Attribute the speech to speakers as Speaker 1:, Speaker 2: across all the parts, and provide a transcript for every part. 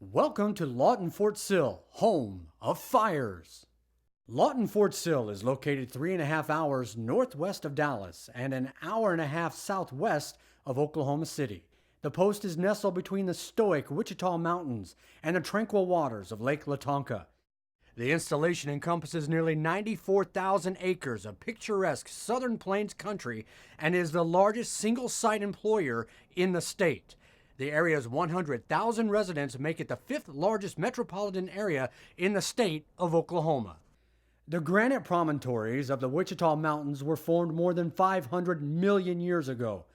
Speaker 1: Welcome to Lawton Fort Sill, home of fires. Lawton Fort Sill is located 3.5 hours northwest of Dallas and an hour and a half southwest of Oklahoma City. The post is nestled between the stoic Wichita Mountains and the tranquil waters of Lake Latonka. The installation encompasses nearly 94,000 acres of picturesque Southern Plains country and is the largest single-site employer in the state. The area's 100,000 residents make it the fifth largest metropolitan area in the state of Oklahoma. The granite promontories of the Wichita Mountains were formed more than 500 million years ago.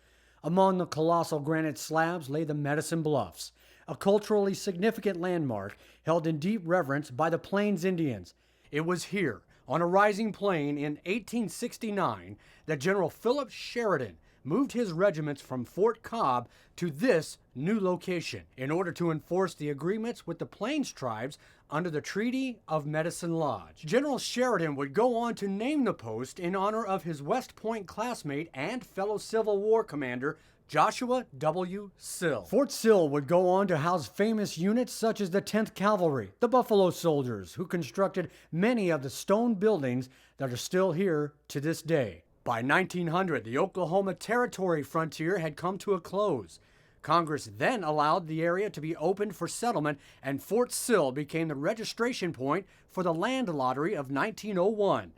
Speaker 1: Among the colossal granite slabs lay the Medicine Bluffs, a culturally significant landmark held in deep reverence by the Plains Indians. It was here, on a rising plain in 1869, that General Philip Sheridan moved his regiments from Fort Cobb to this new location in order to enforce the agreements with the Plains tribes under the Treaty of Medicine Lodge. General Sheridan would go on to name the post in honor of his West Point classmate and fellow Civil War commander Joshua W. Sill. Fort Sill would go on to house famous units such as the 10th Cavalry, the Buffalo Soldiers, who constructed many of the stone buildings that are still here to this day. By 1900, the Oklahoma Territory frontier had come to a close. Congress then allowed the area to be opened for settlement, and Fort Sill became the registration point for the land lottery of 1901.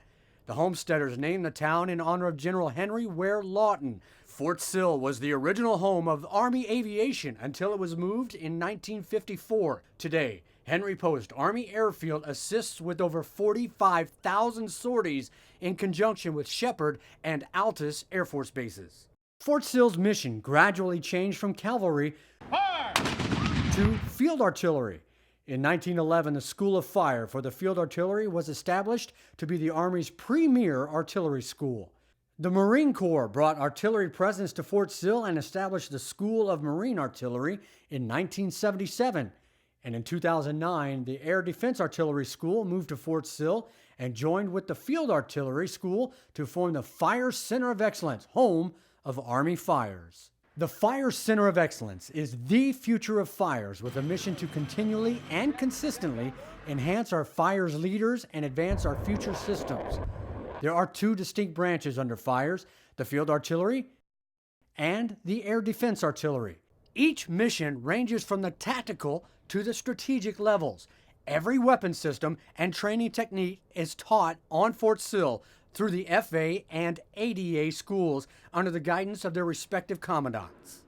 Speaker 1: The homesteaders named the town in honor of General Henry Ware Lawton. Fort Sill was the original home of Army aviation until it was moved in 1954. Today, Henry Post Army Airfield assists with over 45,000 sorties in conjunction with Shepherd and Altus Air Force bases. Fort Sill's mission gradually changed from cavalry to field artillery. In 1911, the School of Fire for the Field Artillery was established to be the Army's premier artillery school. The Marine Corps brought artillery presence to Fort Sill and established the School of Marine Artillery in 1977. And in 2009, the Air Defense Artillery School moved to Fort Sill and joined with the Field Artillery School to form the Fire Center of Excellence, home of Army Fires. The Fire Center of Excellence is the future of fires, with a mission to continually and consistently enhance our fires leaders and advance our future systems. There are two distinct branches under fires: the Field Artillery and the Air Defense Artillery. Each mission ranges from the tactical to the strategic levels. Every weapon system and training technique is taught on Fort Sill through the FA and ADA schools under the guidance of their respective commandants.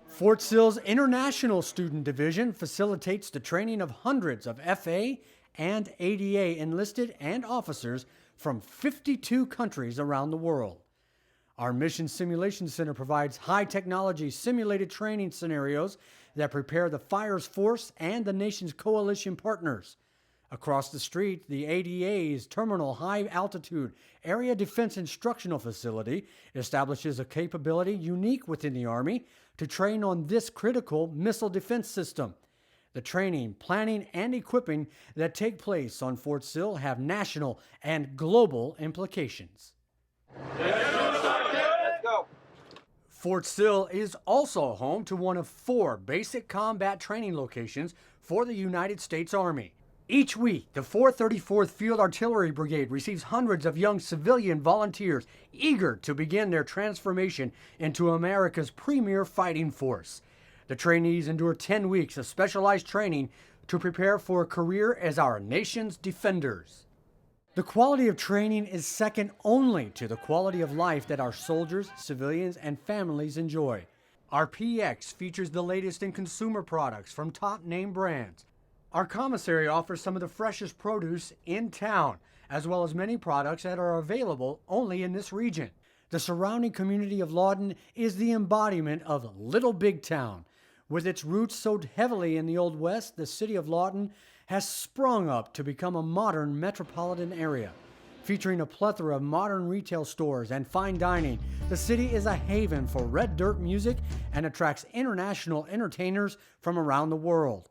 Speaker 1: Fort Sill's International Student Division facilitates the training of hundreds of FA and ADA enlisted and officers from 52 countries around the world. Our Mission Simulation Center provides high-technology simulated training scenarios that prepare the Fires Force and the nation's coalition partners. Across the street, the ADA's Terminal High Altitude Area Defense Instructional Facility establishes a capability unique within the Army to train on this critical missile defense system. The training, planning, and equipping that take place on Fort Sill have national and global implications. Fort Sill is also home to one of 4 basic combat training locations for the United States Army. Each week, the 434th Field Artillery Brigade receives hundreds of young civilian volunteers eager to begin their transformation into America's premier fighting force. The trainees endure 10 weeks of specialized training to prepare for a career as our nation's defenders. The quality of training is second only to the quality of life that our soldiers, civilians, and families enjoy. Our PX features the latest in consumer products from top name brands. Our commissary offers some of the freshest produce in town, as well as many products that are available only in this region. The surrounding community of Lawton is the embodiment of Little Big Town. With its roots so heavily in the Old West, the city of Lawton has sprung up to become a modern metropolitan area. Featuring a plethora of modern retail stores and fine dining, the city is a haven for red dirt music and attracts international entertainers from around the world.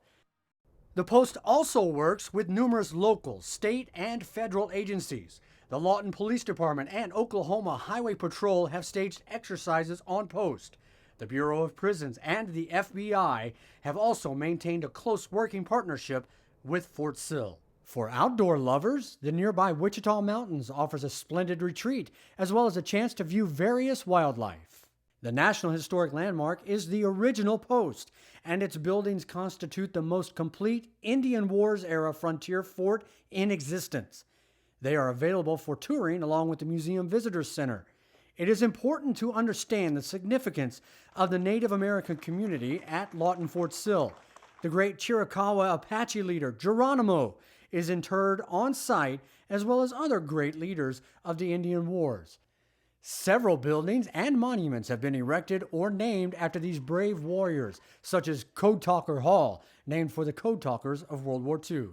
Speaker 1: The Post also works with numerous local, state, and federal agencies. The Lawton Police Department and Oklahoma Highway Patrol have staged exercises on post. The Bureau of Prisons and the FBI have also maintained a close working partnership with Fort Sill. For outdoor lovers, the nearby Wichita Mountains offers a splendid retreat, as well as a chance to view various wildlife. The National Historic Landmark is the original post, and its buildings constitute the most complete Indian Wars-era frontier fort in existence. They are available for touring along with the Museum Visitors Center. It is important to understand the significance of the Native American community at Lawton Fort Sill. The great Chiricahua Apache leader, Geronimo, is interred on site, as well as other great leaders of the Indian Wars. Several buildings and monuments have been erected or named after these brave warriors, such as Code Talker Hall, named for the Code Talkers of World War II.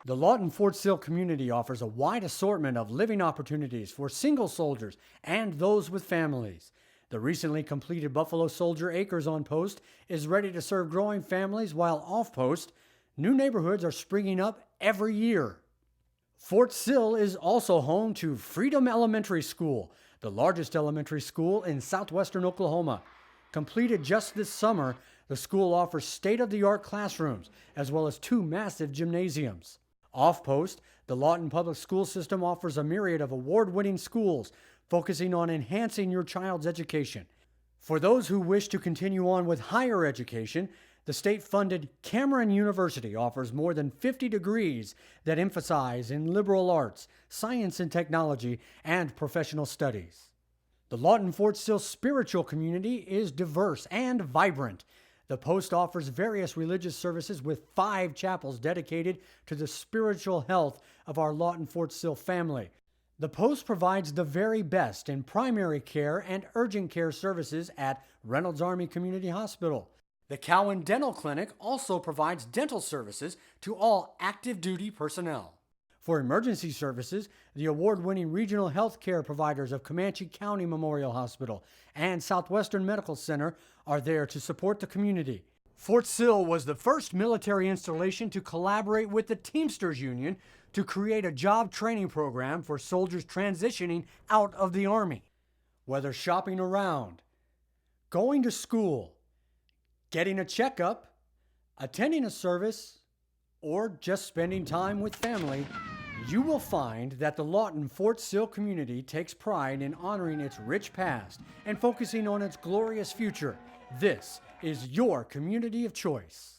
Speaker 1: The Lawton Fort Sill community offers a wide assortment of living opportunities for single soldiers and those with families. The recently completed Buffalo Soldier Acres on post is ready to serve growing families, while off post, new neighborhoods are springing up every year. Fort Sill is also home to Freedom Elementary School, the largest elementary school in southwestern Oklahoma. Completed just this summer, the school offers state-of-the-art classrooms, as well as 2 massive gymnasiums. Off post, the Lawton Public School System offers a myriad of award-winning schools, focusing on enhancing your child's education. For those who wish to continue on with higher education, the state-funded Cameron University offers more than 50 degrees that emphasize in liberal arts, science and technology, and professional studies. The Lawton Fort Sill spiritual community is diverse and vibrant. The post offers various religious services with 5 chapels dedicated to the spiritual health of our Lawton Fort Sill family. The post provides the very best in primary care and urgent care services at Reynolds Army Community Hospital. The Cowan Dental Clinic also provides dental services to all active duty personnel. For emergency services, the award-winning regional health care providers of Comanche County Memorial Hospital and Southwestern Medical Center are there to support the community. Fort Sill was the first military installation to collaborate with the Teamsters Union to create a job training program for soldiers transitioning out of the Army. Whether shopping around, going to school, getting a checkup, attending a service, or just spending time with family, you will find that the Lawton Fort Sill community takes pride in honoring its rich past and focusing on its glorious future. This is your community of choice.